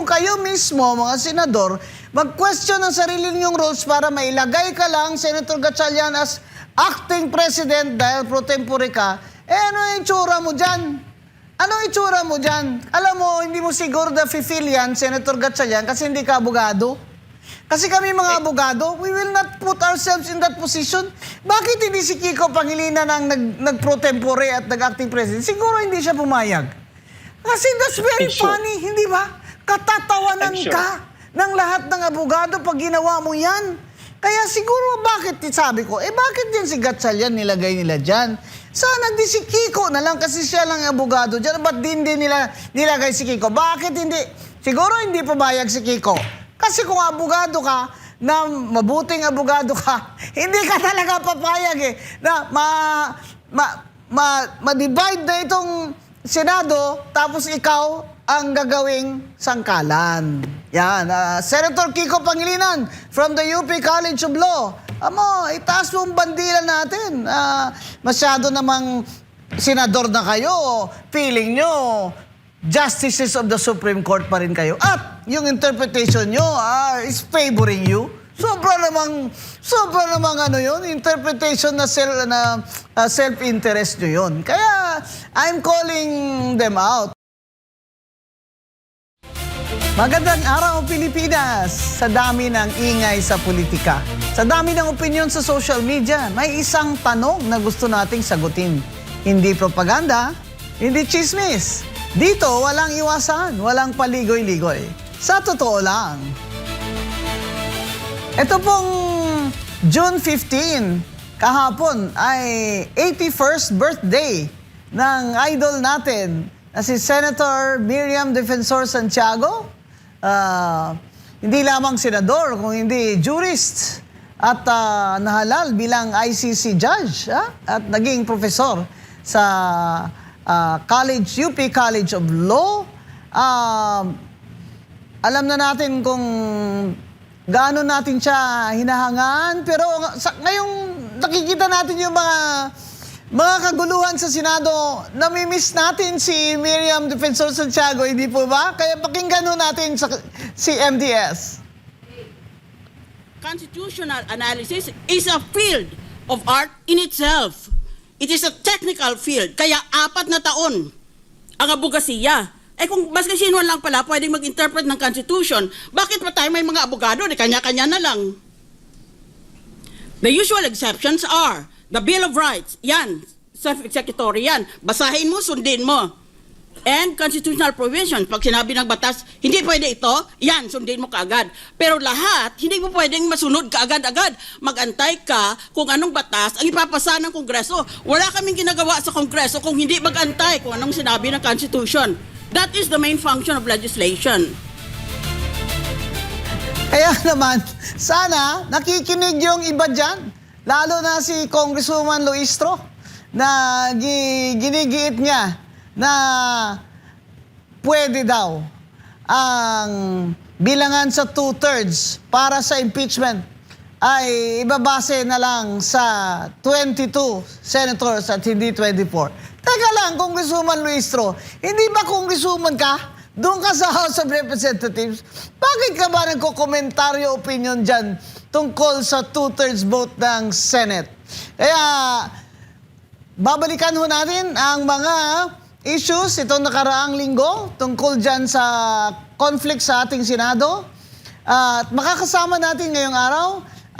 kayo mismo, mga senador, mag-question ng sarili ninyong rules para mailagay ka lang, Senator Gatchalian, as acting president dahil pro tempore ka, ano yung itsura mo dyan? Ano itsura mo dyan? Alam mo, hindi mo siguro na-feel yan, Senator Gatchalian, kasi hindi ka abogado. Kasi kami mga abogado, we will not put ourselves in that position. Bakit hindi si Kiko Pangilinan ang nag-pro tempore at nag-acting president? Siguro hindi siya pumayag. Kasi that's very funny, hindi ba? Katatawanan ka ng lahat ng abogado pag ginawa mo yan. Kaya siguro bakit, sabi ko, bakit din si Gatchalian nilagay nila dyan? Sana di si Kiko na lang kasi siya lang abogado dyan. Ba't din nila nilagay si Kiko? Bakit hindi? Siguro hindi pumayag si Kiko. Kasi kung abogado ka, na mabuting abogado ka, hindi ka talaga papayag na ma-divide na itong Senado, tapos ikaw ang gagawing sangkalan. Yan, Senator Kiko Pangilinan from the UP College of Law. Amo, itaas mo ang bandila natin. Masyado namang senador na kayo, feeling nyo, justices of the Supreme Court pa rin kayo. At yung interpretation nyo is favoring you. Sobra namang ano yun, interpretation na self-interest nyo yun. Kaya, I'm calling them out. Magandang araw, Pilipinas! Sa dami ng ingay sa politika, sa dami ng opinion sa social media, may isang tanong na gusto nating sagutin. Hindi propaganda, hindi chismis. Dito, walang iwasan, walang paligoy-ligoy. Sa totoo lang. Ito pong June 15, kahapon ay 81st birthday ng idol natin na si Senator Miriam Defensor Santiago. Hindi lamang senador, kung hindi jurist at nahalal bilang ICC judge at naging profesor sa UP College of Law. Alam na natin kung gaano natin siya hinahangaan, pero ngayong nakikita natin yung mga kaguluhan sa Senado, namimiss natin si Miriam Defensor Santiago, hindi po ba? Kaya pakinggan natin si MDS. Constitutional analysis is a field of art in itself. It is a technical field. Kaya 4 na taon ang abogasiya. Kung baska sino lang pala pwedeng mag-interpret ng Constitution, bakit pa tayo may mga abogado? Kanya-kanya na lang. The usual exceptions are the Bill of Rights. Yan, self-executory yan. Basahin mo, sundin mo. And constitutional provision. Pag sinabi ng batas, hindi pwede ito, yan, sundin mo kaagad. Pero lahat, hindi mo pwedeng masunod kaagad-agad. Mag-antay ka kung anong batas ang ipapasa ng Kongreso. Wala kaming ginagawa sa Kongreso kung hindi mag-antay kung anong sinabi ng Constitution. That is the main function of legislation. Kaya naman, sana nakikinig yung iba dyan. Lalo na si Congresswoman Luistro na ginigiit niya na pwede daw ang bilangan sa 2/3 para sa impeachment ay ibabase na lang sa 22 senators at hindi 24. Teka lang, Congresswoman Luistro, hindi ba Congresswoman ka? Doon ka sa House of Representatives, bakit ka ba nagko-komentaryo opinion dyan tungkol sa 2/3 vote ng Senate? Kaya, babalikan natin ang mga issues itong nakaraang linggo tungkol dyan sa conflict sa ating Senado. At makakasama natin ngayong araw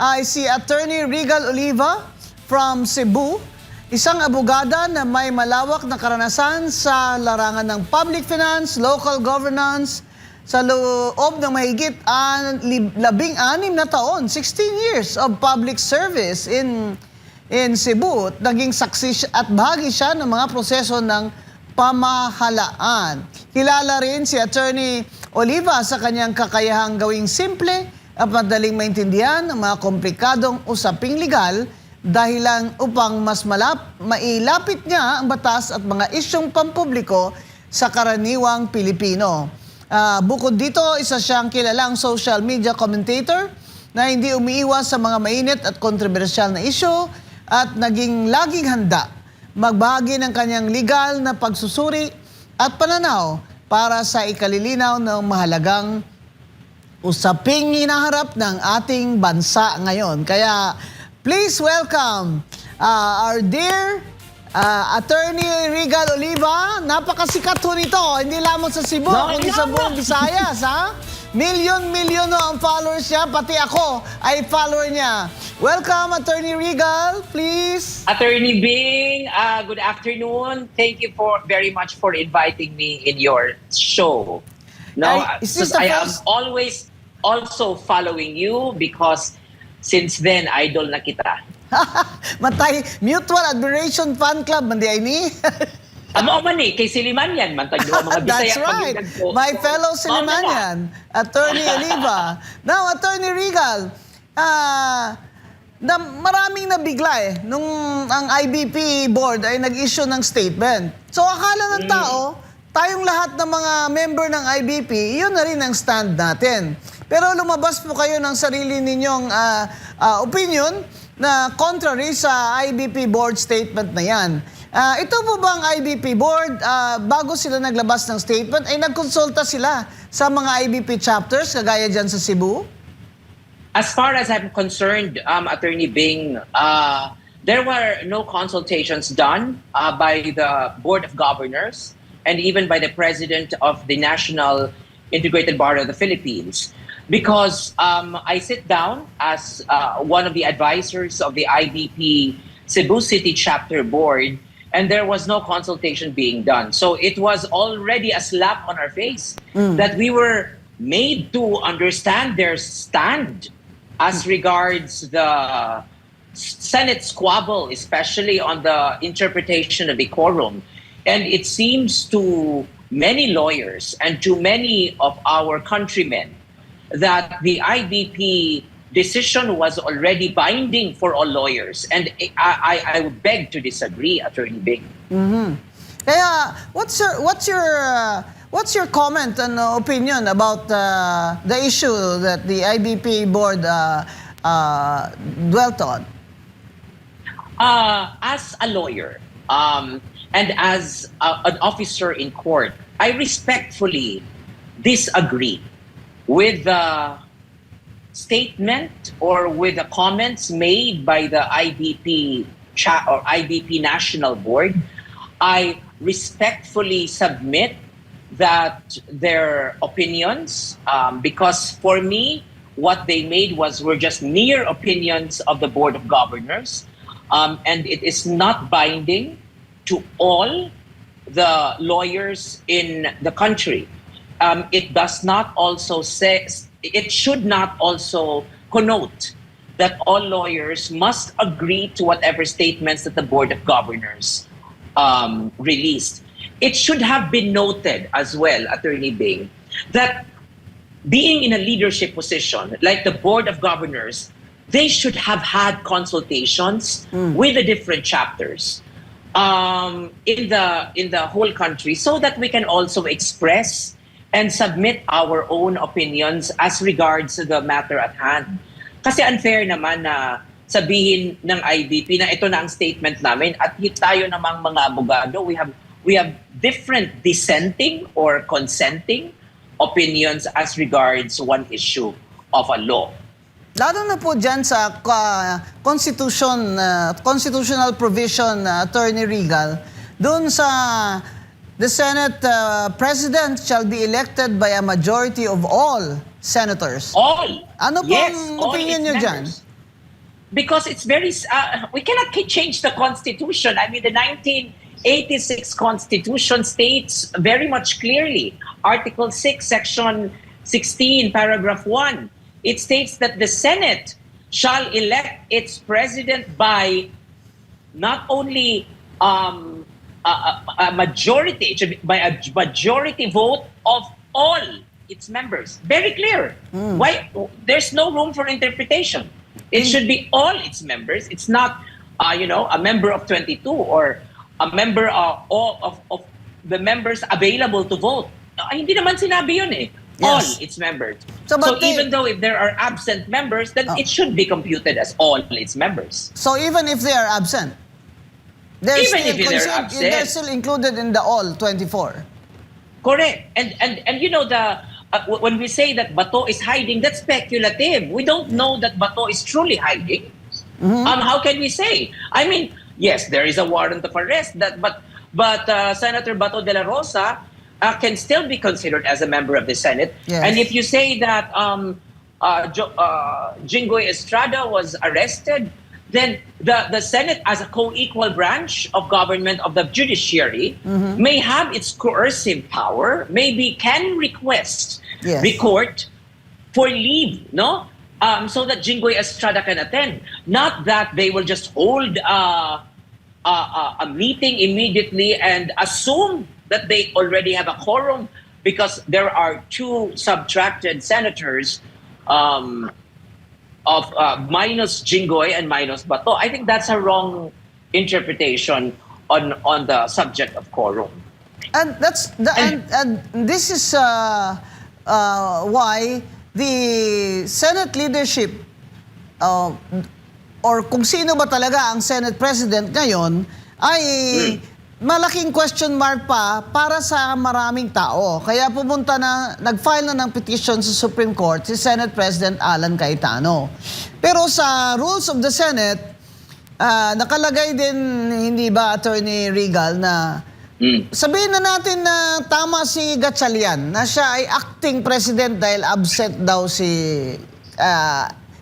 ay si Attorney Regal Oliva from Cebu, isang abogada na may malawak na karanasan sa larangan ng public finance, local governance, sa loob ng mahigit 16 na taon, 16 years of public service in Cebu. Naging saksi at bahagi siya ng mga proseso ng pamahalaan. Kilala rin si Attorney Oliva sa kanyang kakayahang gawing simple at madaling maintindihan ng mga komplikadong usaping legal dahilan upang mas mailapit niya ang batas at mga isyong pampubliko sa karaniwang Pilipino. Bukod dito, isa siyang kilalang social media commentator na hindi umiiwas sa mga mainit at kontrobersyal na isyu at naging laging handa magbahagi ng kanyang legal na pagsusuri at pananaw para sa ikalilinaw ng mahalagang usaping hinaharap ng ating bansa ngayon. Kaya please welcome our dear Attorney Regal Oliva. Napakasikat ho nito, hindi lamang sa Cebu, kundi sa buong Visayas, ha? Milyon ang followers niya, pati ako ay follower niya. Welcome, Attorney Regal, please. Attorney Bing, good afternoon. Thank you very much for inviting me in your show. No, Is this the I am first- always also following you because since then, idol na kita. Matay, Mutual Admiration Fan Club, mandi ay ni. Amo man eh, kay Siliman yan. Mantag yung mga That's Bisaya. right. My fellow Silimanian, Attorney Oliva. Now, Attorney Regal, maraming nabigla nung ang IBP board ay nag-issue ng statement. So, akala ng tao, tayong lahat ng mga member ng IBP, yun na rin ang stand natin. Pero lumabas po kayo ng sarili ninyong opinion na contrary sa IBP board statement na yan. Ito po bang IBP board, bago sila naglabas ng statement, ay nagkonsulta sila sa mga IBP chapters, kagaya dyan sa Cebu? As far as I'm concerned, Attorney Bing, there were no consultations done by the Board of Governors and even by the President of the National Integrated Bar of the Philippines. Because I sit down as one of the advisors of the IBP Cebu City Chapter Board, and there was no consultation being done. So it was already a slap on our face that we were made to understand their stand as regards the Senate squabble, especially on the interpretation of the quorum. And it seems to many lawyers and to many of our countrymen that the IBP decision was already binding for all lawyers. And I would beg to disagree, Attorney Bing. Kaya, what's your comment and opinion about the issue that the IBP board dwelt on? As a lawyer and as an officer in court, I respectfully disagree with the statement or with the comments made by the IBP or IBP National Board. I respectfully submit that their opinions, because for me, what they made were just mere opinions of the Board of Governors, and it is not binding to all the lawyers in the country. It does not also say, it should not also connote that all lawyers must agree to whatever statements that the Board of Governors released. It should have been noted as well, Attorney Bing, that being in a leadership position like the Board of Governors, they should have had consultations with the different chapters in the whole country so that we can also express and submit our own opinions as regards to the matter at hand. Kasi unfair naman na sabihin ng IBP na ito na ang statement namin at tayo namang mga abogado, we have different dissenting or consenting opinions as regards one issue of a law. Lalo na po dyan sa constitutional provision, Attorney Regal, doon sa the Senate President shall be elected by a majority of all senators. All. Ano po Yes, ang all opinion its nyo dyan? members. Because it's very, we cannot change the Constitution. I mean, the 1986 Constitution states very much clearly, Article 6, Section 16, Paragraph 1, it states that the Senate shall elect its president by not only a majority, it should be by a majority vote of all its members. Very clear. Why? There's no room for interpretation. It should be all its members. It's not, a member of 22 or a member of the members available to vote. Hindi naman sinabi yun eh. All Yes. its members. So, So, but even though if there are absent members, then it should be computed as all its members. So even if they are absent, they're Even still if they're absent. they're still included in the all 24. Correct. And you know, when we say that Bato is hiding, that's speculative. We don't know that Bato is truly hiding. How can we say? I mean, yes, there is a warrant of arrest, but Senator Bato de la Rosa can still be considered as a member of the Senate. Yes. And if you say that Jinggoy Estrada was arrested, then the Senate, as a co-equal branch of government of the judiciary, may have its coercive power, maybe can request Yes. the court for leave, no? So that Jinggoy Estrada can attend. Not that they will just hold a meeting immediately and assume that they already have a quorum because there are two subtracted senators of minus Jinggoy and minus Bato. I think that's a wrong interpretation on the subject of quorum. And and this is why the Senate leadership or kung sino ba talaga ang Senate President ngayon ay malaking question mark pa para sa maraming tao. Kaya nag-file na ng petition sa Supreme Court si Senate President Alan Cayetano. Pero sa rules of the Senate, nakalagay din, hindi ba, Attorney Regal, na sabihin na natin na tama si Gatchalian, na siya ay acting president dahil absent daw si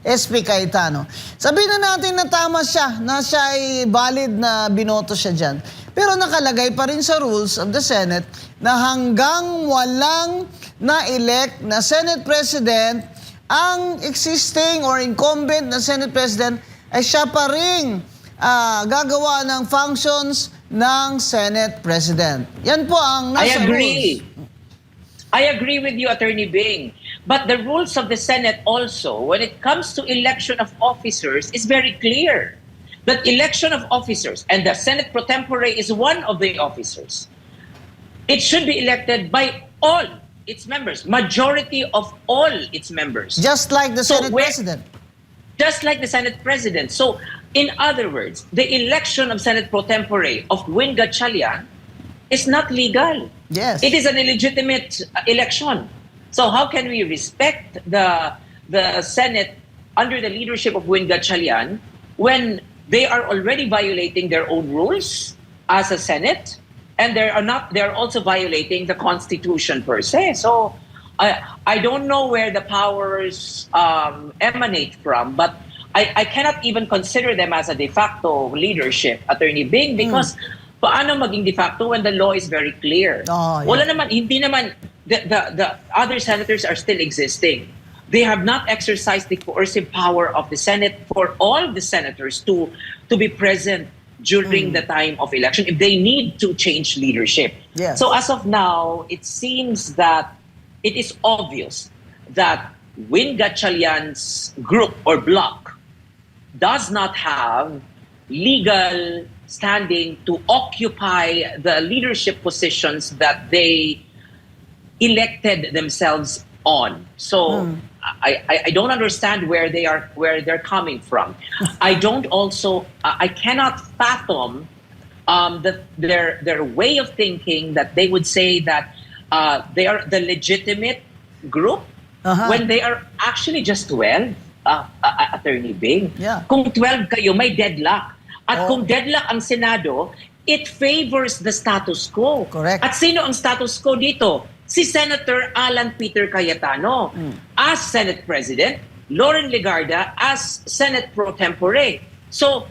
SP Cayetano. Sabihin na natin na tama siya, na siya ay valid na binoto siya dyan. Pero nakalagay pa rin sa rules of the Senate na hanggang walang na-elect na Senate President, ang existing or incumbent na Senate President ay siya pa rin gagawa ng functions ng Senate President. Yan po ang nasa rules. I agree with you, Attorney Bing. But the rules of the Senate also, when it comes to election of officers, is very clear. That election of officers, and the Senate pro tempore is one of the officers, it should be elected by all its members, majority of all its members. Just like the Senate President. Just like the Senate President. So, in other words, the election of Senate pro tempore of Win Gatchalian is not legal. Yes. It is an illegitimate election. So how can we respect the Senate under the leadership of Win Gatchalian when they are already violating their own rules as a Senate, and they're also violating the Constitution per se. So I don't know where the powers emanate from, but I cannot even consider them as a de facto leadership, Attorney Bing, because paano maging de facto when the law is very clear? Oh, yeah. Wala naman, hindi naman, the other senators are still existing. They have not exercised the coercive power of the Senate for all the senators to be present during the time of election if they need to change leadership. Yes. So as of now, it seems that it is obvious that Win Gatchalian's group or bloc does not have legal standing to occupy the leadership positions that they elected themselves on. So I don't understand where they're coming from. I cannot fathom their way of thinking that they would say that they are the legitimate group when they are actually just 12, Attorney Bing. Yeah. Kung 12 kayo, may deadlock. At kung deadlock ang Senado, it favors the status quo. Correct. At sino ang status quo dito? Si Senator Alan Peter Cayetano as Senate President, Lauren Legarda as Senate pro tempore. So,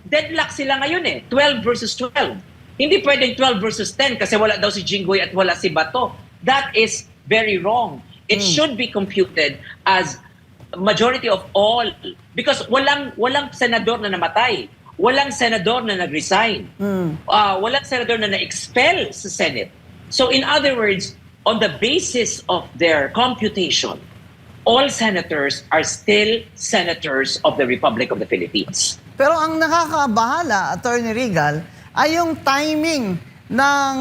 deadlock sila ngayon 12 versus 12. Hindi pwedeng 12 versus 10 kasi wala daw si Jinggoy at wala si Bato. That is very wrong. It should be computed as majority of all because walang senador na namatay. Walang senador na nag-resign. Walang senador na na-expel sa Senate. So in other words, on the basis of their computation, all senators are still senators of the Republic of the Philippines. Pero ang nakakabahala, Attorney Regal, ay yung timing ng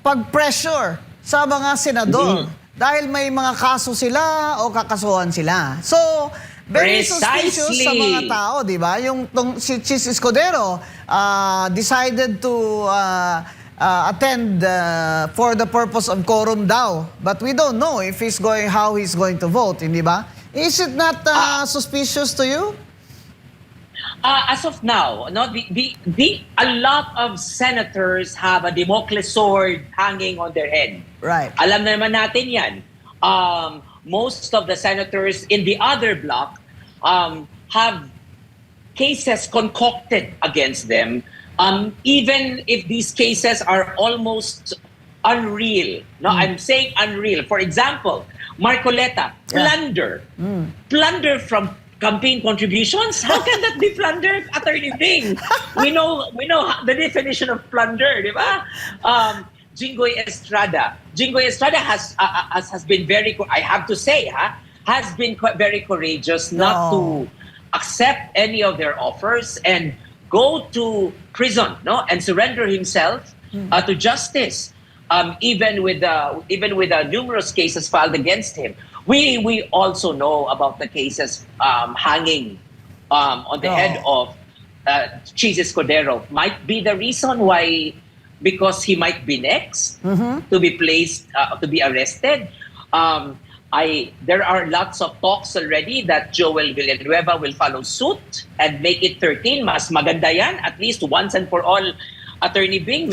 pag-pressure sa mga senador. Dahil may mga kaso sila o kakasuhan sila. So, very suspicious sa mga Precisely. tao, di ba? Yung si Chis Escudero decided to attend for the purpose of quorum daw. But we don't know if how he's going to vote, hindi ba? Is it not suspicious to you? As of now, no, a lot of senators have a Damocles sword hanging on their head. Right. Alam naman natin yan. Most of the senators in the other bloc have cases concocted against them, even if these cases are almost unreal. No, I'm saying unreal. For example, Marcoleta, plunder. Plunder from campaign contributions? How can that be plunder, Attorney Bing? We know the definition of plunder, di ba? Jinggoy Estrada. Jinggoy Estrada has been very, I have to say, has been very courageous not to accept any of their offers and go to prison, no, and surrender himself to justice. Even with the numerous cases filed against him. We also know about the cases hanging on the head of Chis Escudero. Might be the reason why, because he might be next to be placed, to be arrested. There are lots of talks already that Joel Villanueva will follow suit and make it 13. Mas maganda yan, at least once and for all, Attorney Bing.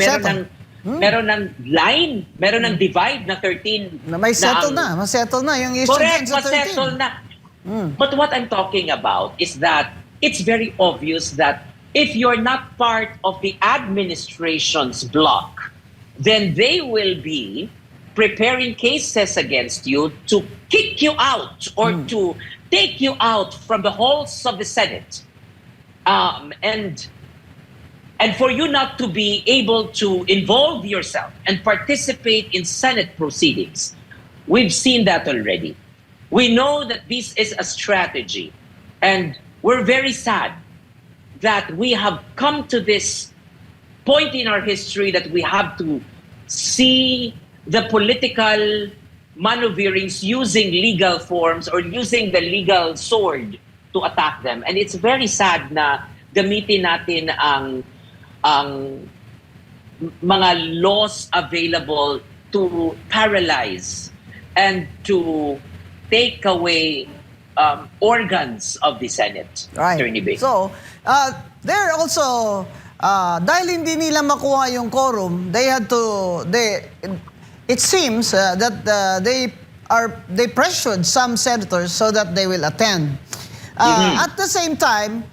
Meron ng line, meron ng divide na 13. Na may settle na, masettle na yung issue Correct, dyan sa 13. masettle na. But what I'm talking about is that it's very obvious that if you're not part of the administration's block, then they will be preparing cases against you to kick you out or to take you out from the halls of the Senate. And for you not to be able to involve yourself and participate in Senate proceedings. We've seen that already. We know that this is a strategy. And we're very sad that we have come to this point in our history that we have to see the political maneuverings using legal forms or using the legal sword to attack them. And it's very sad na gamitin natin ang mga laws available to paralyze and to take away organs of the Senate. Right. Attorney Bing. So, they're also, dahil hindi nila makuha yung quorum, it seems that they pressured some senators so that they will attend. At the same time,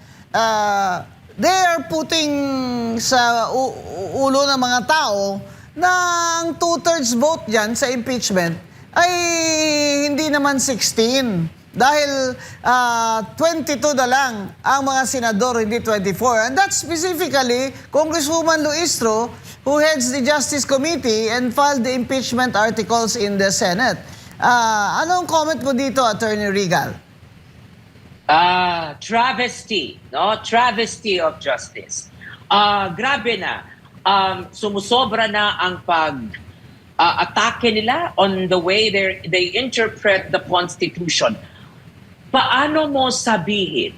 they are putting sa ulo ng mga tao na ang 2/3 vote dyan sa impeachment ay hindi naman 16. Dahil 22 na lang ang mga senador, hindi 24. And that's specifically Congresswoman Luistro, who heads the Justice Committee and filed the impeachment articles in the Senate. Anong comment mo dito, Attorney Regal? Travesty, no? Travesty of justice. Grabe na. Sumusobra na ang atake nila on the way they interpret the Constitution. Paano mo sabihin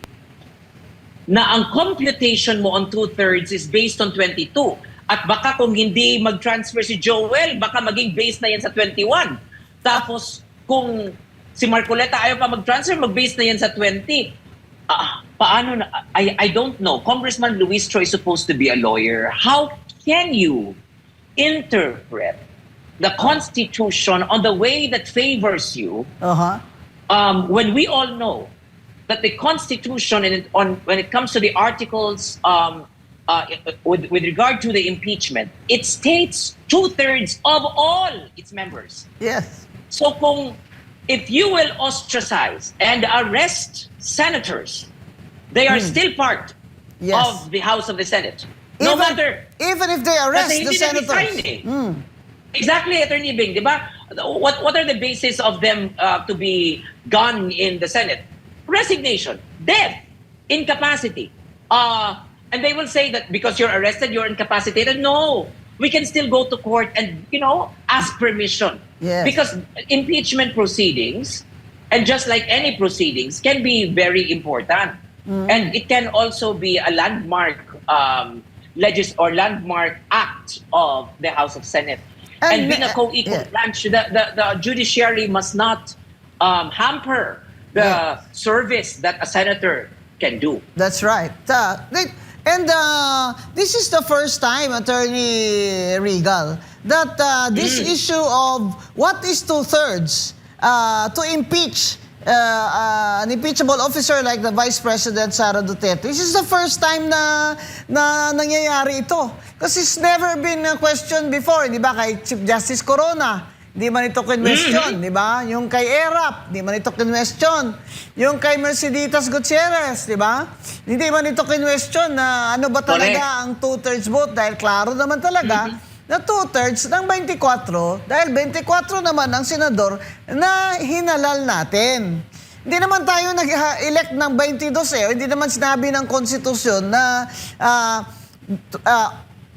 na ang computation mo on 2/3 is based on 22? At baka kung hindi mag-transfer si Joel, baka maging based na yan sa 21. Tapos kung si Marcoleta ayaw pa mag-transfer, mag-base na yan sa 20. Paano na? I don't know. Congressman Luistro is supposed to be a lawyer. How can you interpret the Constitution on the way that favors you when we all know that the Constitution, when it comes to the articles with regard to the impeachment, it states 2/3 of all its members. Yes. So if you will ostracize and arrest senators, they are still part of the House of the Senate. No matter. Even if they arrest Kasi the hindi na senators. defined eh. Exactly, Attorney Bing, di ba? What are the basis of them to be gone in the Senate? Resignation, death, incapacity. And they will say that because you're arrested, you're incapacitated. No, we can still go to court and, ask permission. Yes. Because impeachment proceedings And just like any proceedings, can be very important. And it can also be a landmark landmark act of the House of Senate. And being a co-equal branch, the judiciary must not hamper the service that a senator can do. That's right. This is the first time, Attorney Regal, that this issue of what is two-thirds to impeach an impeachable officer like the Vice President Sara Duterte. This is the first time na nangyayari ito. Kasi it's never been a question before, di ba? Kay Chief Justice Corona, di man ito question, di ba? Yung kay ERAP, di man ito question. Yung kay Merceditas Gutierrez, di ba? Hindi man ito question na ano ba talaga ang two-thirds vote, dahil klaro naman talaga na two-thirds ng 24, dahil 24 naman ang senador na hinalal natin. Hindi naman tayo nag-elect ng 22 hindi naman sinabi ng konstitusyon na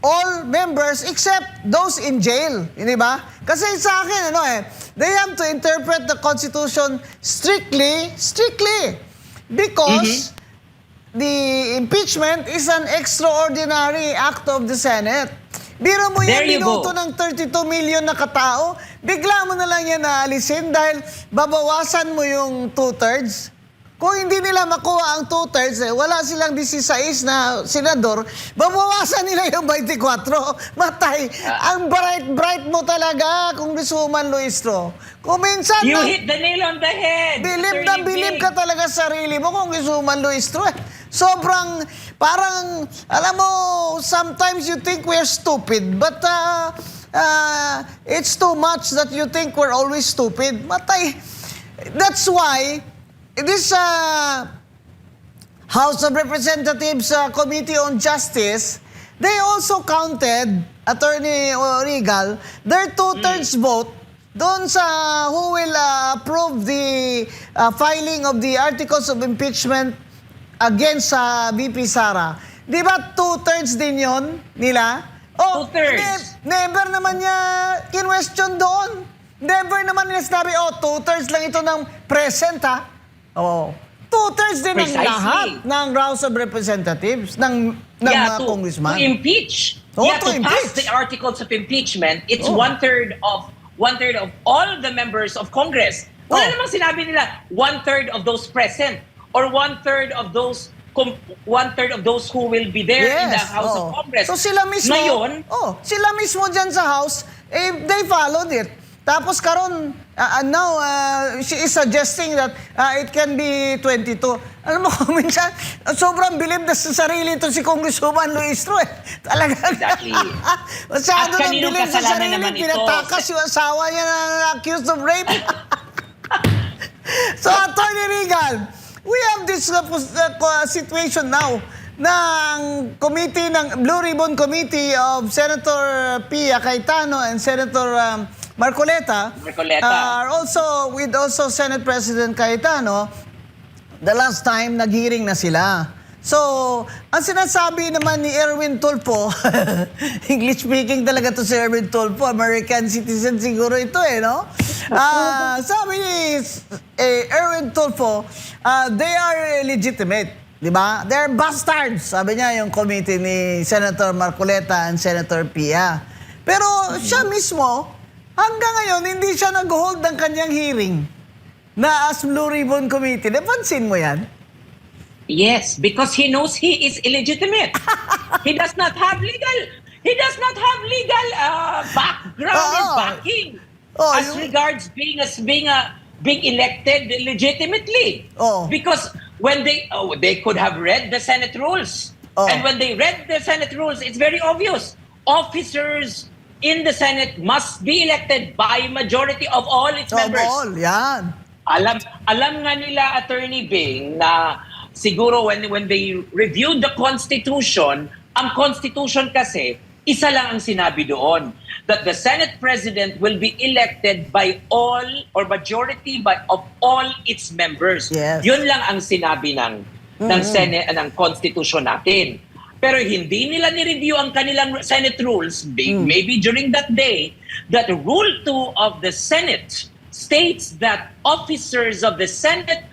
all members except those in jail. Hindi ba? Kasi sa akin, they have to interpret the Constitution strictly, because the impeachment is an extraordinary act of the Senate. Biro mo There yung you minuto go. ng 32 million na katao, bigla mo na lang yan naalisin dahil babawasan mo yung two-thirds. Kung hindi nila makuha ang two-thirds, wala silang 16 na senador, babawasan nila yung 24. Matay. Ang bright mo talaga, Congresswoman Luistro. Kung minsan You hit the nail on the head. bilib na Attorney bilib Bing. ka talaga sa sarili mo, Congresswoman Luistro. Sobrang, parang, alam mo, sometimes you think we're stupid, but it's too much that you think we're always stupid. Matay. That's why, this House of Representatives Committee on Justice, they also counted, Attorney Regal, their two-thirds vote doon sa who will approve the filing of the articles of impeachment against VP Sara. Di ba two-thirds din yon nila? Two-thirds. Never naman niya in-question doon. Never naman nila sinabi, two-thirds lang ito ng present, ha? Two-thirds din ng Precisely. lahat ng House of Representatives, ng mga congressman. To impeach. Oh, to to pass impeach. the articles of impeachment, it's Oh. one-third of all the members of Congress. Wala namang sinabi nila one-third of those present or one-third of those who will be there in the House of Congress. So sila mismo, Ngayon, sila mismo dyan sa House, they followed it. Tapos karon now she is suggesting that it can be 22. Alam mo, minsan sobrang bilib na sa sarili ito si Congresswoman Luistro. Talaga. Exactly. Masyado At nang kaninong bilib sa kasalanan sarili. naman ito? Pinatakas yung asawa niya na accused of rape. So, Attorney Regal, we have this situation now ng committee, ng Blue Ribbon Committee of Senator Pia Cayetano and Senator Marcoleta are also with Senate President Cayetano. The last time nag-hearing na sila. So, ang sinasabi naman ni Erwin Tulfo, English speaking talaga to si Erwin Tulfo, American citizen siguro ito no? Sabi ni Erwin Tulfo, they are legitimate. Di ba? They're bastards, sabi niya yung committee ni Senator Marcoleta and Senator Pia. Pero siya mismo, hanggang ngayon, hindi siya nag-hold ng kanyang hearing na as Blue Ribbon Committee. Napansin mo yan? yes, because he knows he is illegitimate. He does not have legal background and backing as regards being elected legitimately. Because when they could have read the Senate rules. And when they read the Senate rules, it's very obvious. Officers in the Senate must be elected by majority of all its members. All, yan. Alam nga nila, Attorney Bing, na siguro when they reviewed the Constitution, ang Constitution kasi, isa lang ang sinabi doon, that the Senate President will be elected by all or majority of all its members. Yes. Yun lang ang sinabi ng Senate, ng Constitution natin. Pero hindi nila ni-review ang kanilang Senate rules, maybe during that day, that Rule 2 of the Senate states that officers of the Senate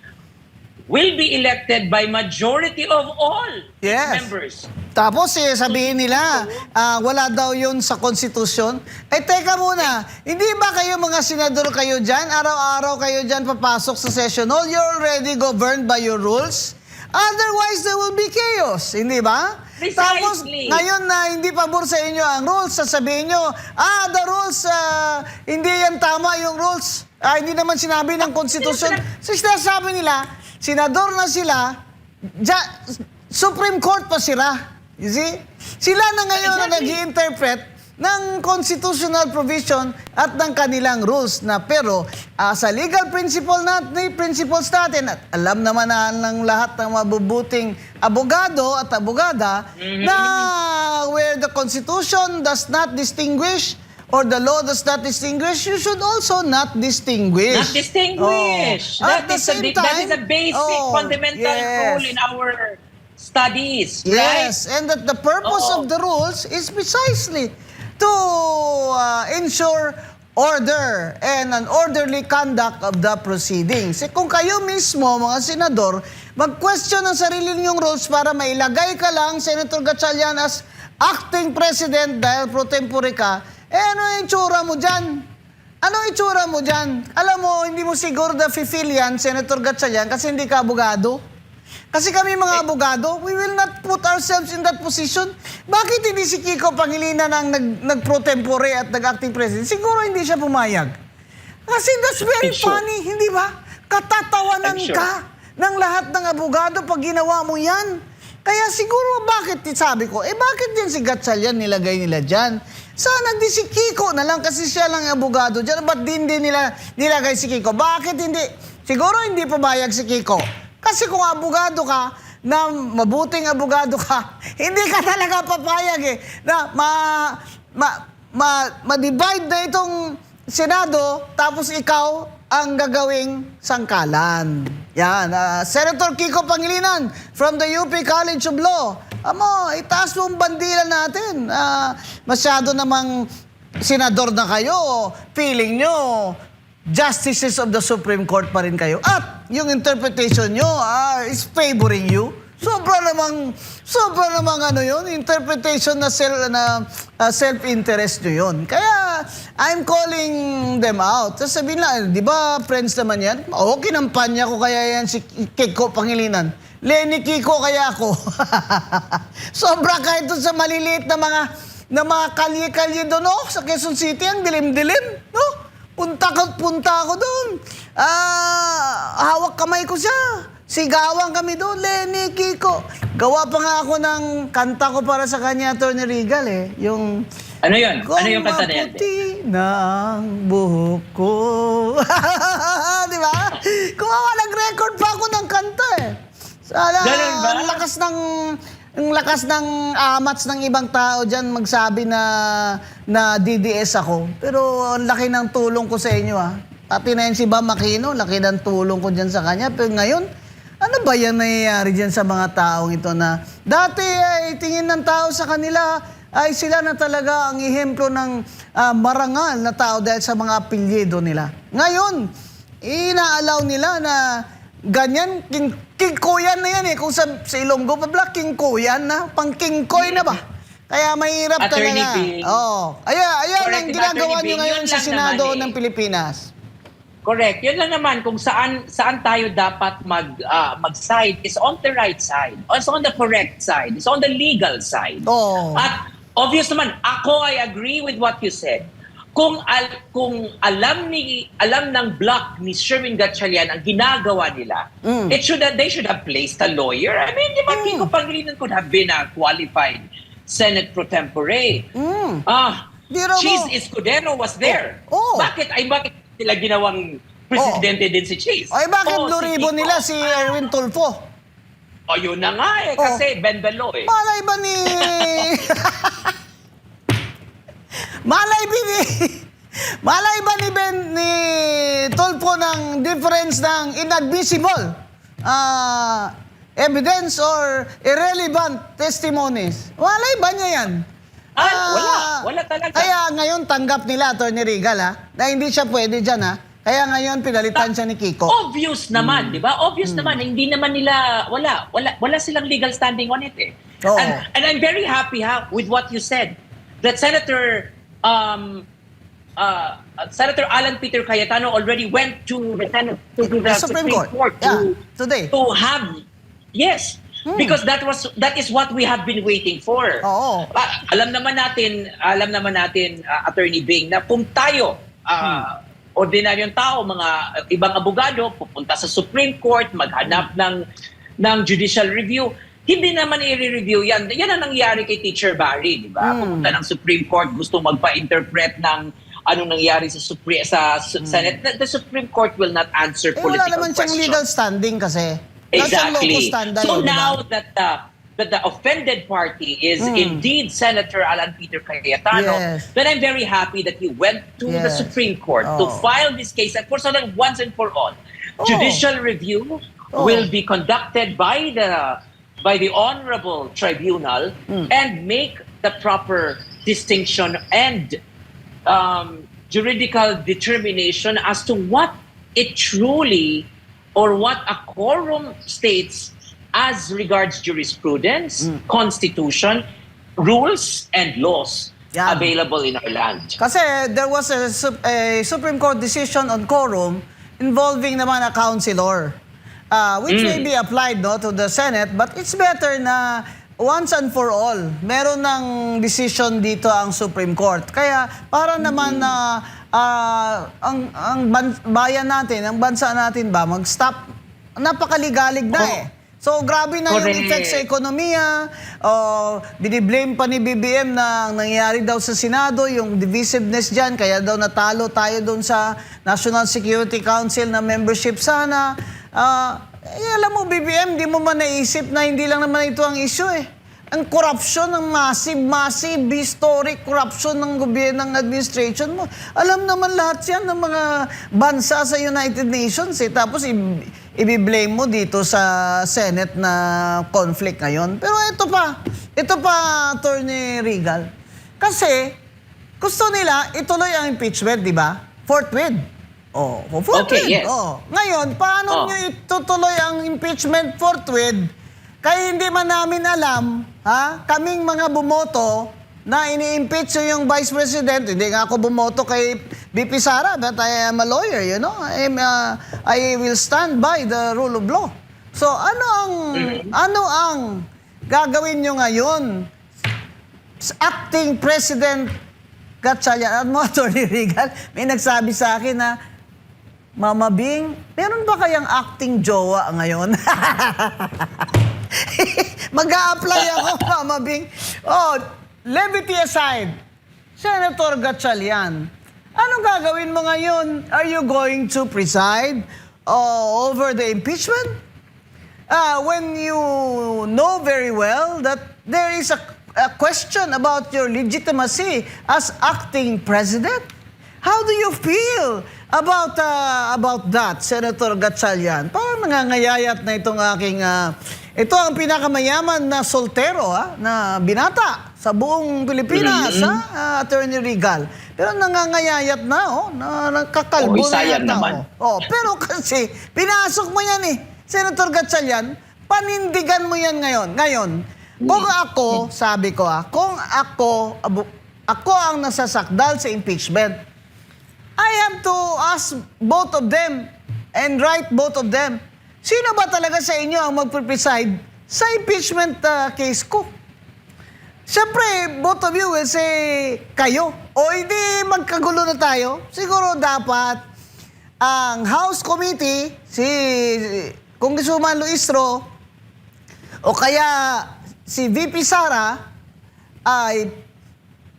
will be elected by majority of all its Yes. members. Tapos sabihin nila, wala daw yun sa konstitusyon. Eh teka muna, hindi ba kayo mga senador kayo dyan? Araw-araw kayo dyan papasok sa session hall? You're already governed by your rules? Otherwise, there will be chaos. Hindi ba? Precisely. Tapos, ngayon na hindi pabor sa inyo ang rules, sasabihin nyo, the rules, hindi yan tama yung rules. Hindi naman sinabi ng konstitusyon. So, sinasabi nila, senador na sila, Supreme Court pa sila. You see? Sila na ngayon na nag-i-interpret ng constitutional provision at ng kanilang rules na pero sa legal principles natin at alam naman na ng lahat ng mabubuting abogado at abogada na where the constitution does not distinguish or the law does not distinguish, you should also not distinguish. Not distinguish. Oh. At the That same is a time, basic fundamental yes. rule in our studies, Yes, right? and that the purpose Oo. of the rules is precisely to ensure order and an orderly conduct of the proceedings. Kung kayo mismo, mga senador, mag-question ng sarili ninyong rules para mailagay ka lang, Senator Gatchalian, as acting president dahil pro tempore ka, ano yung itsura mo dyan? Ano itsura mo dyan? Alam mo, hindi mo siguro na-feel yan, Senator Gatchalian, kasi hindi ka abogado. Kasi kami mga abogado, we will not put ourselves in that position. Bakit hindi si Kiko Pangilinan ang nag-pro tempore at nag-acting president? Siguro hindi siya pumayag. Kasi that's very Sure. funny, hindi ba? Katatawanan I'm sure. ka ng lahat ng abogado pag ginawa mo yan. Kaya siguro bakit, sabi ko, bakit din si Gatchalian nilagay nila dyan? Sana di si Kiko na lang kasi siya lang ang abogado dyan. Ba't din nila nilagay si Kiko? Bakit hindi? Siguro hindi pumayag si Kiko. Kasi kung abogado ka, na mabuting abogado ka, hindi ka talaga papayag na ma-divide na itong Senado, tapos ikaw ang gagawing sangkalan. Yan, Senator Kiko Pangilinan from the UP College of Law. Amo, itaas mo ang bandila natin. Masyado namang senador na kayo, feeling nyo, justices of the Supreme Court pa rin kayo. At yung interpretation nyo is favoring you. Sobra namang ano yun, interpretation na self-interest nyo yun. Kaya, I'm calling them out. Tapos sabihin lang, di ba, friends naman yan? Oo, kinampanya ko kaya yan si Kiko Pangilinan. Lenny Kiko kaya ako. Sobra kahit doon sa maliliit na mga kalye-kalye doon, sa Quezon City, ang dilim-dilim, no? Punta ako doon. Hawak kamay ko siya. Sigawan kami doon, Lenny, Kiko. Gawa pa nga ako ng kanta ko para sa kanya, Atty. Regal, yung... Ano yun? Ano yung kanta na yan? Kung maputi na ang buhok ko. Di ba? Nag-record pa ako ng kanta Ganun ba? Ang lakas ng amats ng ibang tao dyan magsabi na DDS ako. Pero ang laki ng tulong ko sa inyo Pati na yun si Bam Aquino, laki ng tulong ko dyan sa kanya. Pero ngayon, ano ba yan nangyayari dyan sa mga taong ito na dati ay tingin ng tao sa kanila ay sila na talaga ang ehemplo ng marangal na tao dahil sa mga apelyido nila. Ngayon, inaalaw nila na ganyan, kingkoyan na yan Kung sa Ilonggo pa kingkoyan na, pang kingkoy na ba? Kaya mahirap Attorney talaga. Bing. Ayan Correct, ang ginagawa Attorney nyo Bing. ngayon Yun sa lang Senado naman ng Pilipinas. Correct. Yun lang naman kung saan tayo dapat mag-side is on the right side. It's on the correct side. It's on the legal side. Oo. At obvious naman, I agree with what you said. Kung alam ng block ni Sherwin Gatchalian ang ginagawa nila, they should have placed a lawyer. I mean, di ba Kiko Pangilinan could have been a qualified Senate pro tempore. Biro mo. Cheese Escudero was there. Oh. Bakit sila ginawang presidente din si Cheese? Ay, bakit Si Luribo Kiko. nila si Erwin Tulfo? O, yun na nga kasi Bendalo Malay ba ni... Malay ba ni Tulfo ng difference ng inadmissible evidence or irrelevant testimonies? Malay ba niya yan? Wala talaga. Kaya ngayon tanggap nila, Atty. Regal, na hindi siya pwede dyan, Kaya ngayon, pinalitan siya ni Kiko. Obvious naman, di ba? Obvious naman. Hindi naman nila, wala silang legal standing on it eh. Oo. And I'm very happy with what you said. That Senator Alan Peter Cayetano already went to the Supreme Court today. to have, yes, because that is what we have been waiting for. Oo. Alam naman natin, Attorney Bing, na kung tayo, ordinaryong tao, mga ibang abogado, pupunta sa Supreme Court, maghanap ng judicial review, hindi naman i-review yan. Yan ang nangyari kay Teacher Barry, di ba? Pupunta ng Supreme Court, gusto magpa-interpret ng anong nangyari sa Senate. The Supreme Court will not answer political Wala naman siyang questions. legal standing kasi. Exactly. So yun, now diba? that the offended party is indeed Senator Alan Peter Cayetano, Yes. then I'm very happy that he went to the Yes. Supreme Court to file this case, and for once and for all, judicial review will be conducted by the honorable tribunal and make the proper distinction and juridical determination as to what it truly or what a quorum states as regards jurisprudence, constitution, rules, and laws Yan. available in our land. Kasi there was a Supreme Court decision on quorum involving naman a councilor, which may be applied to the Senate, but it's better na once and for all, meron ng decision dito ang Supreme Court. Kaya para naman na ang bayan natin, ang bansa natin ba, mag-stop, napakaligalig na eh. So, grabe na yung Correct. effect sa ekonomiya. Biniblame pa ni BBM na ang nangyari daw sa Senado, yung divisiveness dyan, kaya daw natalo tayo doon sa National Security Council na membership sana. Alam mo, BBM, di mo man naisip na hindi lang naman ito ang issue eh. Ang corruption, ang massive, historic corruption ng gobyerno, ng administration mo. Alam naman lahat yan ng mga bansa sa United Nations eh. Tapos i-blame mo dito sa Senate na conflict ngayon. Pero ito pa, Attorney Regal. Kasi gusto nila ituloy ang impeachment, di ba? Forthwith. Forthwith. Okay, yes. Ngayon, paano nyo itutuloy ang impeachment forthwith? Kaya hindi man namin alam, kaming mga bumoto na ini-impeach yung Vice President. Hindi nga ako bumoto kay VP Sara, but I am a lawyer, you know. I will stand by the rule of law. So ano ang gagawin nyo ngayon? Acting President Gatchalian, mo, Attorney Regal, may nagsabi sa akin na, Mama Bing, meron ba kayang acting jowa ngayon? Mag-a-apply ako, Mama Bing. Levity aside, Senator Gatchalian, anong gagawin mo ngayon? Are you going to preside over the impeachment? When you know very well that there is a question about your legitimacy as acting president? How do you feel about that, Senator Gatchalian? Parang nangangayayat na itong aking... ito ang pinakamayaman na soltero na binata sa buong Pilipinas, Attorney Regal. Pero nangangayayat na, nakakalbo na sayang yata. naman. Pero kasi, pinasok mo yan Senator Gatchalian, panindigan mo yan ngayon. Kung ako, sabi ko kung ako ang nasasakdal sa impeachment, I have to ask both of them and write both of them. Sino ba talaga sa inyo ang magpe-preside sa impeachment case ko? Siyempre, both of you will say kayo. O hindi magkagulo na tayo. Siguro dapat ang House Committee, si Congresswoman Luistro, o kaya si VP Sara, ay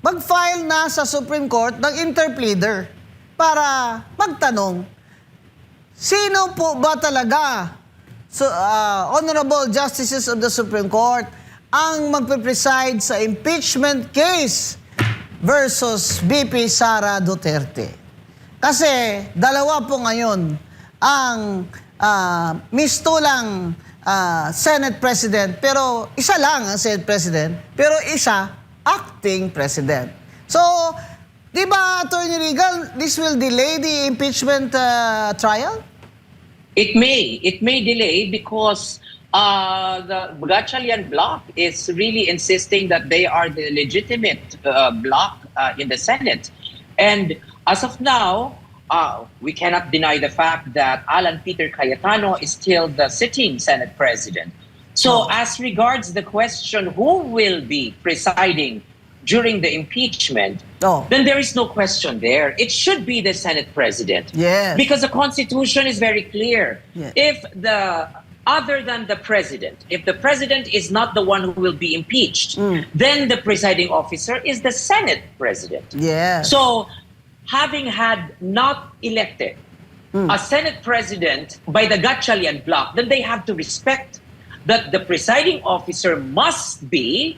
mag-file na sa Supreme Court ng interpleader para magtanong, sino po ba talaga, Honorable Justices of the Supreme Court, ang magpe-preside sa impeachment case versus VP Sara Duterte? Kasi dalawa po ngayon ang mistulang Senate President, pero isa lang ang Senate President, pero isa acting President. So, Di ba, Attorney Regal, this will delay the impeachment trial? It may delay because the Gatchalian bloc is really insisting that they are the legitimate bloc in the Senate. And as of now, we cannot deny the fact that Alan Peter Cayetano is still the sitting Senate President. So as regards the question who will be presiding during the impeachment, then there is no question there. It should be the Senate President. Yes. Because the Constitution is very clear. Yes. Other than the President, if the President is not the one who will be impeached, then the presiding officer is the Senate President. Yes. So, having had not elected a Senate President by the Gatchalian bloc, then they have to respect that the presiding officer must be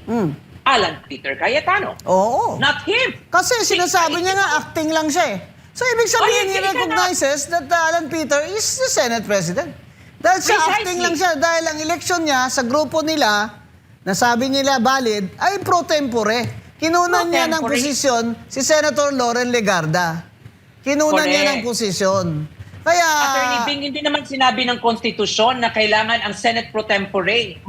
Alan Peter Cayetano, Oo. not him. Kasi sinasabi niya nga, acting lang siya eh. So, ibig sabihin, he hindi ka recognizes that Alan Peter is the Senate President. Dahil siya, Precisely. acting lang siya. Dahil ang eleksyon niya sa grupo nila, na sabi nila valid, ay pro tempore. Kinunan Pro niya ng tempore. posisyon si Senator Loren Legarda. Kinunan niya ng Correct. posisyon. Kaya... Attorney Bing, hindi naman sinabi ng konstitusyon na kailangan ang Senate pro tempore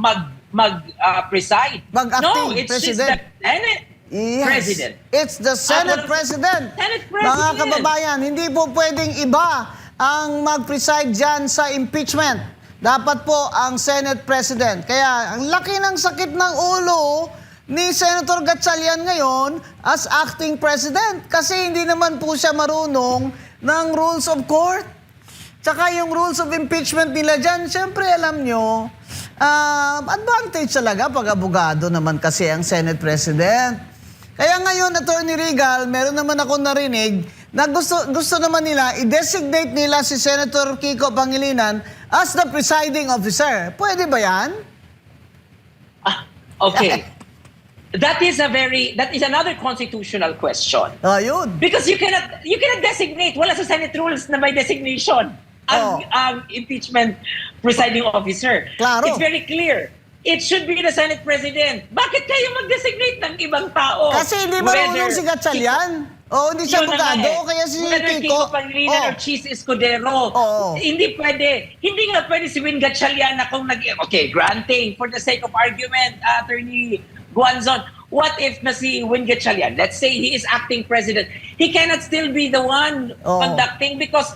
preside. Mag-acting No, it's president. just the Senate Yes. President. It's the Senate Well, President. Senate Mga President. kababayan, hindi po pwedeng iba ang mag-preside dyan sa impeachment. Dapat po ang Senate President. Kaya ang laki ng sakit ng ulo ni Senator Gatchalian ngayon as acting President. Kasi hindi naman po siya marunong ng rules of court. Tsaka yung rules of impeachment nila dyan, syempre alam nyo, advantage talaga pag abogado naman kasi ang Senate President. Kaya ngayon, Attorney Regal, meron naman ako narinig na gusto naman nila, i-designate nila si Senator Kiko Pangilinan as the presiding officer. Pwede ba yan? Okay. That is another constitutional question. Ayun. Because you cannot designate, wala sa Senate rules na may designation ang impeachment presiding officer. Klaro. It's very clear. It should be the Senate President. Bakit kayo mag-designate ng ibang tao? Kasi hindi marunong si Gatchalian. O hindi siya Yun na nga abogado, eh. kaya si Whether Kiko. Kiko Pangilinan or Cheese Escudero. Oo. Hindi pwede. Hindi nga pwede si Win Gatchalian na kung okay, granting for the sake of argument, Attorney Guanzon, what if na si Win Gatchalian, let's say he is acting president, he cannot still be the one conducting because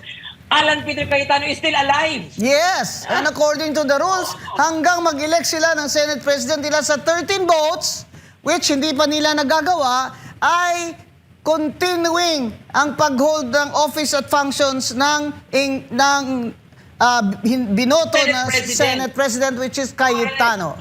Alan Peter Cayetano is still alive. Yes, and according to the rules, hanggang mag-elect sila ng Senate President nila sa 13 votes, which hindi pa nila nagagawa, ay continuing ang pag-hold ng office at functions ng binoto na Senate President, which is Cayetano.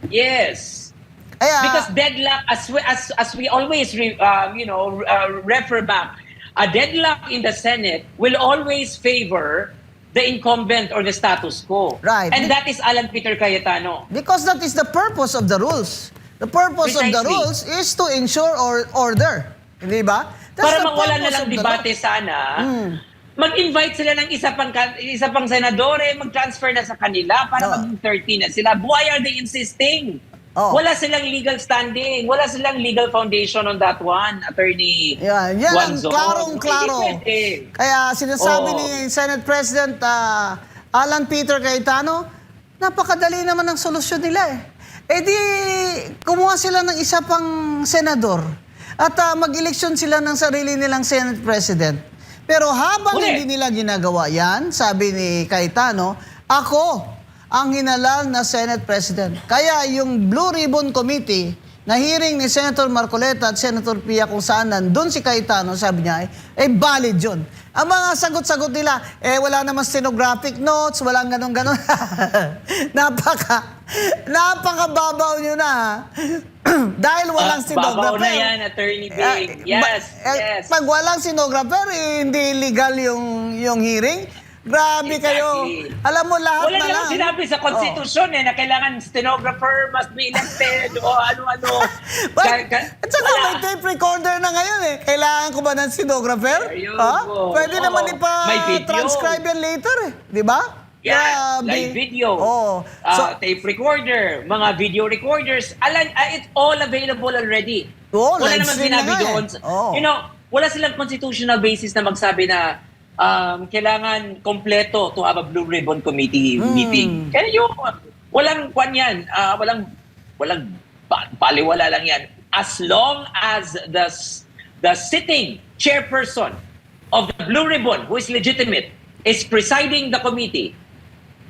Yes. Kaya, Because deadlock, as we always refer back, a deadlock in the Senate will always favor the incumbent or the status quo. Right. And that is Alan Peter Cayetano. because that is the purpose of the rules. The purpose of the Precisely. rules is to ensure order. Hindi ba? That's Para the mawala na purpose lang of the debate law. sana, mag-invite sila ng isa pang senadore, mag-transfer na sa kanila para maging 13 na sila. Why are they insisting? Wala silang legal standing. Wala silang legal foundation on that one, Attorney Yan ang Guanzon. klarong-klaro. Hindi pwede. Kaya sinasabi Oo. ni Senate President Alan Peter Cayetano, napakadali naman ang solusyon nila eh. Eh di, kumuha sila ng isa pang senador at mag-eleksyon sila ng sarili nilang Senate President. Pero habang Correct. hindi nila ginagawa yan, sabi ni Cayetano, ako ang hinalal na Senate President. Kaya yung Blue Ribbon Committee na hearing ni Senator Marcoleta at Senator Pia kung saan nandun si Cayetano, sabi niya, valid yun. Ang mga sagot-sagot nila, wala naman stenographic notes, walang ganon-ganon. Napakababaw nyo na. Dahil walang stenographer. Babaw na yan, Attorney Bing. Yes, yes. Pag walang stenographer, hindi legal yung hearing. Grabe kayo. Exactly. Alam mo lahat Wala na lang. naman sinabi sa konstitusyon na kailangan stenographer must be elected o ano-ano. At saka may tape recorder na ngayon eh. Kailangan ko ba ng stenographer? Ayun, Pwede naman May video. transcribe yan later eh. Di ba? Yes, Grabe. live video, tape recorder, mga video recorders, it's all available already. Wala live naman stream sinabi na nga doon. eh. You know, wala silang constitutional basis na magsabi na kailangan kompleto to have a Blue Ribbon Committee meeting. Kaya yung walang kwan yan, walang baliwala lang yan. As long as the sitting chairperson of the Blue Ribbon, who is legitimate, is presiding the committee,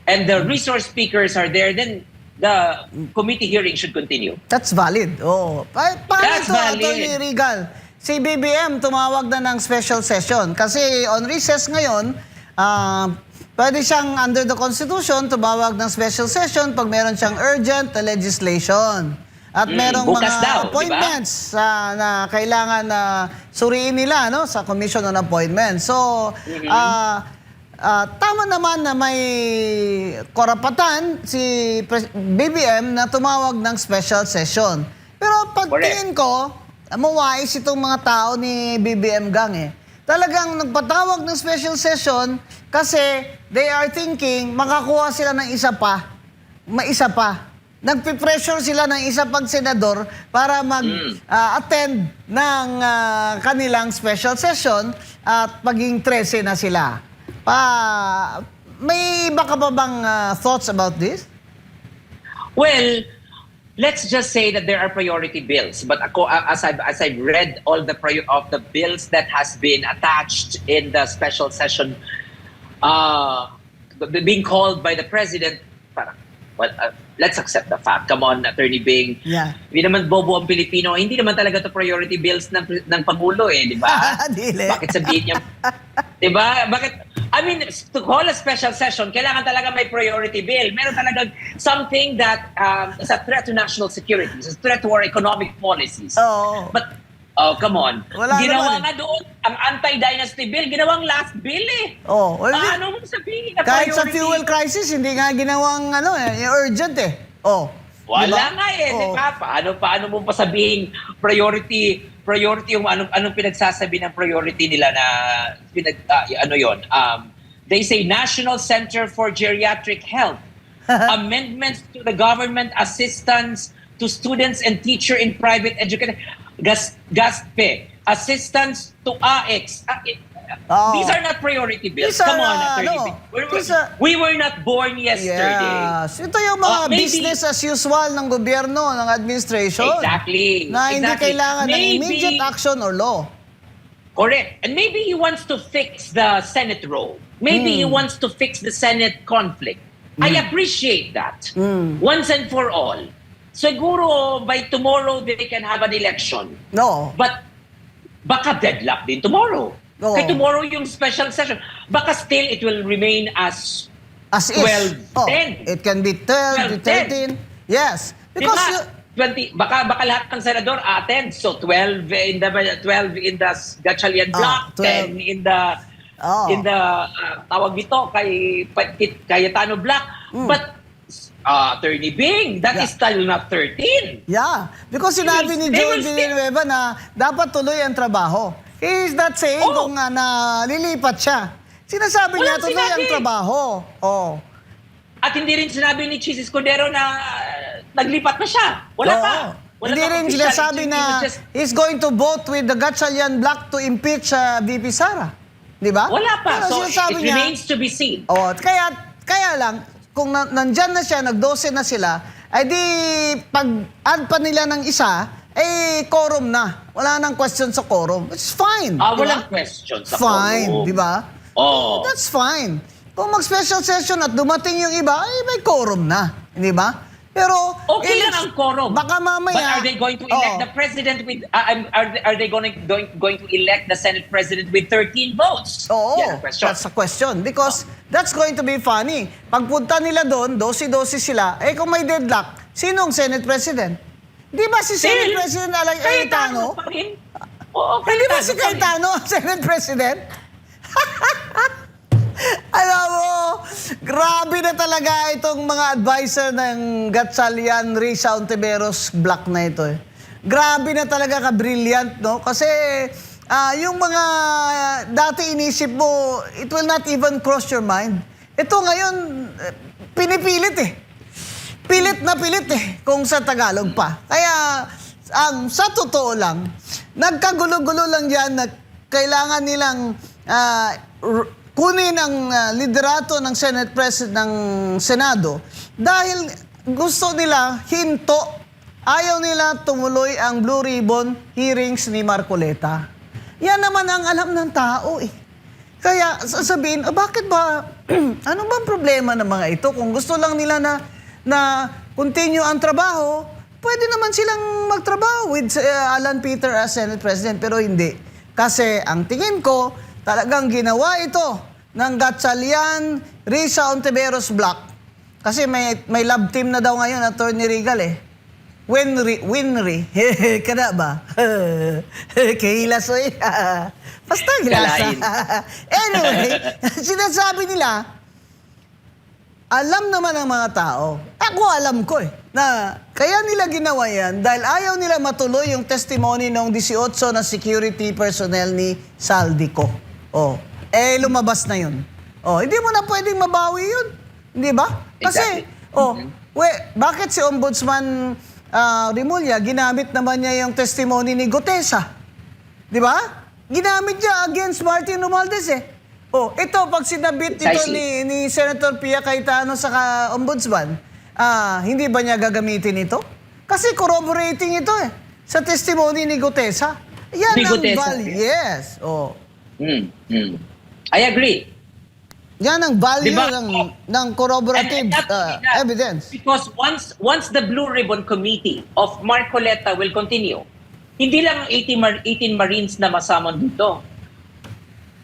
and the resource speakers are there, then the committee hearing should continue. That's valid. Oh. Paano That's ito, valid. Atty. Regal? Si BBM tumawag na ng special session kasi on recess ngayon, pwede siyang under the Constitution tumawag ng special session pag meron siyang urgent na legislation. At merong bukas mga daw, appointments na kailangan na suriin nila no, sa Commission on Appointments. So, tama naman na may karapatan si BBM na tumawag ng special session. Pero pagtingin ko, mawais itong mga tao ni BBM Gang eh. Talagang nagpatawag ng special session kasi they are thinking makakuha sila ng isa pa. Maisa pa. Nagpipressure sila ng isa pang senador para mag-attend ng kanilang special session at maging 13 na sila. May iba ka ba bang thoughts about this? Well, let's just say that there are priority bills. But as I've read all the of the bills that has been attached in the special session, being called by the president, parang, well, let's accept the fact. Come on, Attorney Bing. Yeah. Hindi naman bobo ang Pilipino. Hindi naman talaga to priority bills ng Pangulo eh, di ba? Dili. Bakit sabihin niya? Di ba? Bakit? I mean, to call a special session, kailangan talaga may priority bill. Meron talaga something that is a threat to national security, is a threat to our economic policies. Oo. But, come on. Wala Ginawa naman nga doon, ang anti-dynasty bill, ginawang last bill eh. Oh, well, Paano mo sabihin na kahit sa priority? fuel crisis, hindi nga ginawang urgent eh. Oh. Wala Diba? nga eh, di Oo. ba? Paano mo pa sabihin priority yung anong pinagsasabi ng priority nila na they say National Center for Geriatric Health, amendments to the government assistance to students and teacher in private education, GASPE, assistance to AX. Oh. These are not priority bills. These are, Come on, Attorney. We were not born yesterday. Yes. Ito yung mga Maybe- business as usual ng gobyerno, ng administration. Exactly. Na hindi Exactly. kailangan ng Maybe- immediate action or law. Correct. And maybe he wants to fix the Senate role. Maybe he wants to fix the Senate conflict. I appreciate that. Once and for all. Siguro by tomorrow they can have an election. No. But baka deadlock din tomorrow. Oo. Kaya tomorrow yung special session. Baka still it will remain as As is. 12-10. It can be 12, 13. Yes. Because diba? 20 baka lahat ng senador attend. So 12 in the Gatchalian block, 12. 10 in the tawag dito kay Cayetano block. But Attorney Bing, that is still not 13. yeah. Because sinabi ni They Joel will still- Villanueva na dapat tuloy ang trabaho. He is not saying Oh. kung nalilipat siya. Sinasabi niya Walang tuloy ang sinabi. trabaho. Oh. At hindi rin sinabi ni Chis Escudero na naglipat na siya. Wala Oo. pa. Wala Hindi pa rin official. sinasabi He na was just- he's going to vote with the Gatchalian bloc to impeach VP Sara. Di ba? Wala pa. Pero So sinasabi it niya, remains to be seen. oh, kaya lang, kung nandyan na siya, nag-12 na sila, ay di pag-add pa nila ng isa, quorum na. Wala nang question sa quorum. It's fine. Walang question sa Fine, quorum. di ba? Oh. That's fine. Kung mag-special session at dumating yung iba, may quorum na. Di ba? Pero, Okay lang ang quorum. Baka mamaya... But are they going to elect Oo. the president with... are they going to elect the Senate president with 13 votes? Oo, Yan ang question. that's a question. Because that's going to be funny. Pagpunta nila doon, 12-12 sila, kung may deadlock, sinong Senate President? Di ba si Senate President Cayetano? pa rin. Oo, Hindi ba si Cayetano Cayetano pa rin. ang Senate President? Alam mo, grabe na talaga itong mga advisor ng Gatchalian, Risa Ontiveros block na ito eh. Grabe na talaga ka-brilliant, no? Kasi yung mga dati inisip mo, it will not even cross your mind. Ito ngayon, pinipilit eh. Pilit na pilit eh, kung sa Tagalog pa. Kaya, sa totoo lang, nagkagulo-gulo lang yan na kailangan nilang kunin ang liderato ng Senate President ng Senado dahil gusto nila hinto. Ayaw nila tumuloy ang Blue Ribbon hearings ni Marcoleta. Yan naman ang alam ng tao eh. Kaya sasabihin, bakit ba, ano bang problema ng mga ito? Kung gusto lang nila na continue ang trabaho, pwede naman silang magtrabaho with Alan Peter as Senate President, pero hindi. Kasi ang tingin ko, talagang ginawa ito ng Gatchalian, Risa Ontiveros Block. Kasi may love team na daw ngayon, Attorney Regal eh. Winry. Kada ba? Kahilasoy. Basta hilasa. Anyway, sinasabi nila, alam naman ng mga tao, ako alam ko na kaya nila ginawa yan dahil ayaw nila matuloy yung testimony ng 18 na security personnel ni Saldico. Lumabas na yun. Hindi mo na pwedeng mabawi yun. Hindi ba? Kasi, bakit si Ombudsman Rimulya, ginamit naman niya yung testimony ni Gutesa. Di ba? Ginamit niya against Martin Romualdez eh. Ito, pag sinabit ito ni Senator Pia Cayetano sa Ombudsman, hindi ba niya gagamitin ito? Kasi corroborating ito eh, sa testimony ni Gutesa. Yan Ni ang Gutesa. value. Yes. I agree. Yan ang value Diba? ng corroborative And that will be that. evidence. Because once the Blue Ribbon Committee of Marcoleta will continue, hindi lang ang 18 Marines na masamon dito.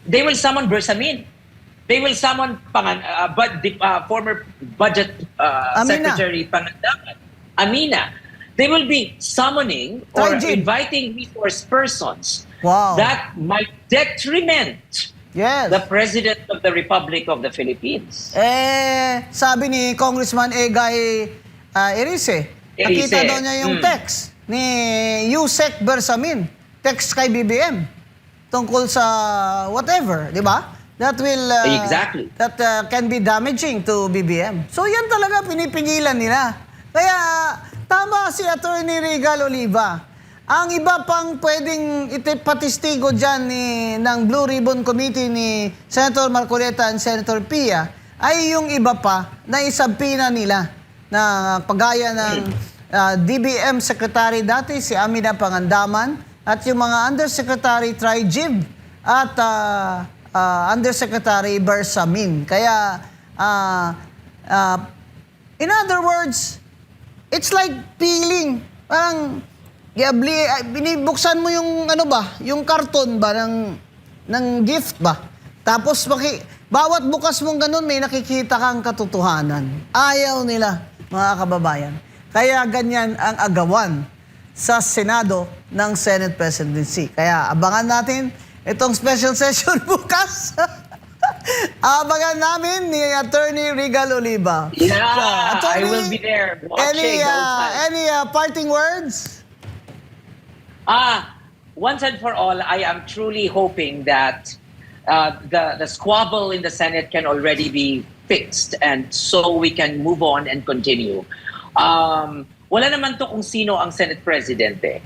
They will summon Bersamin. They will summon former Budget Amina. Secretary Pangandaman, Amina. They will be summoning or Trajib. inviting resource persons Wow. that might detriment Yes. the President of the Republic of the Philippines. Sabi ni Congressman Egay Erice, nakita daw niya yung text ni Yusek Bersamin, text kay BBM tungkol sa whatever, di ba? That will Exactly. that can be damaging to BBM. So yan talaga pinipigilan nila. Kaya tama si Attorney Regal Oliva. Ang iba pang pwedeng patistigo dyan ng Blue Ribbon Committee ni Senator Marcoleta and Senator Pia ay yung iba pa na isabpina nila na pagaya ng DBM Secretary dati si Amina Pangandaman at yung mga Undersecretary Trajib at Undersecretary Bersamin. Kaya in other words, it's like peeling. Parang binibuksan mo yung yung karton ba ng gift ba? Tapos bawat bukas mong ganun may nakikita kang katotohanan. Ayaw nila, mga kababayan. Kaya ganyan ang agawan sa Senado ng Senate Presidency. Kaya abangan natin itong special session bukas. Abangan namin ni Attorney Regal Oliva. Yeah, Attorney, I will be there watching any parting words? Once and for all, I am truly hoping that the squabble in the Senate can already be fixed and so we can move on and continue. Wala naman to kung sino ang Senate President eh.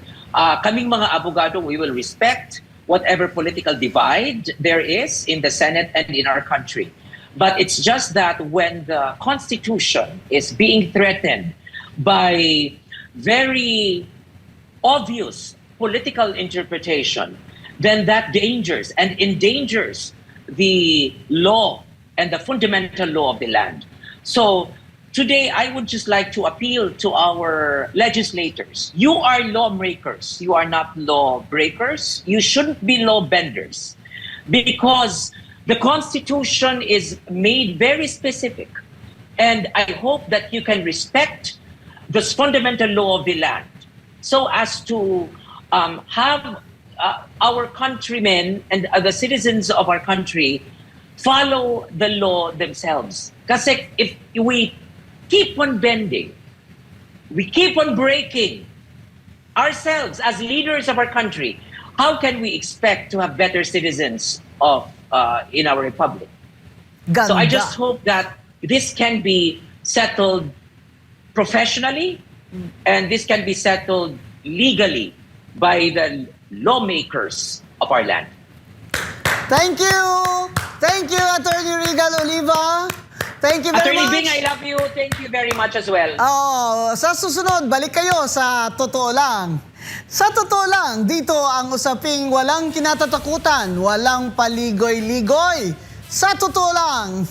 Kaming mga abogado, we will respect whatever political divide there is in the Senate and in our country. But it's just that when the Constitution is being threatened by very obvious political interpretation, then that dangers and endangers the law and the fundamental law of the land. So today, I would just like to appeal to our legislators. You are lawmakers. You are not law breakers. You shouldn't be law benders because the Constitution is made very specific. And I hope that you can respect this fundamental law of the land so as to have our countrymen and the citizens of our country follow the law themselves. Kasi if we keep on bending, we keep on breaking ourselves as leaders of our country, how can we expect to have better citizens of in our republic? Ganda. So I just hope that this can be settled professionally and this can be settled legally by the lawmakers of our land. Thank you! Thank you, Attorney Regal Oliva. Thank you very Attorney much. Bing, I love you. Thank you very much as well. Sa susunod, balik kayo sa Totoo Lang. Sa Totoo Lang, dito ang usaping walang kinatatakutan, walang paligoy-ligoy. Sa Totoo Lang.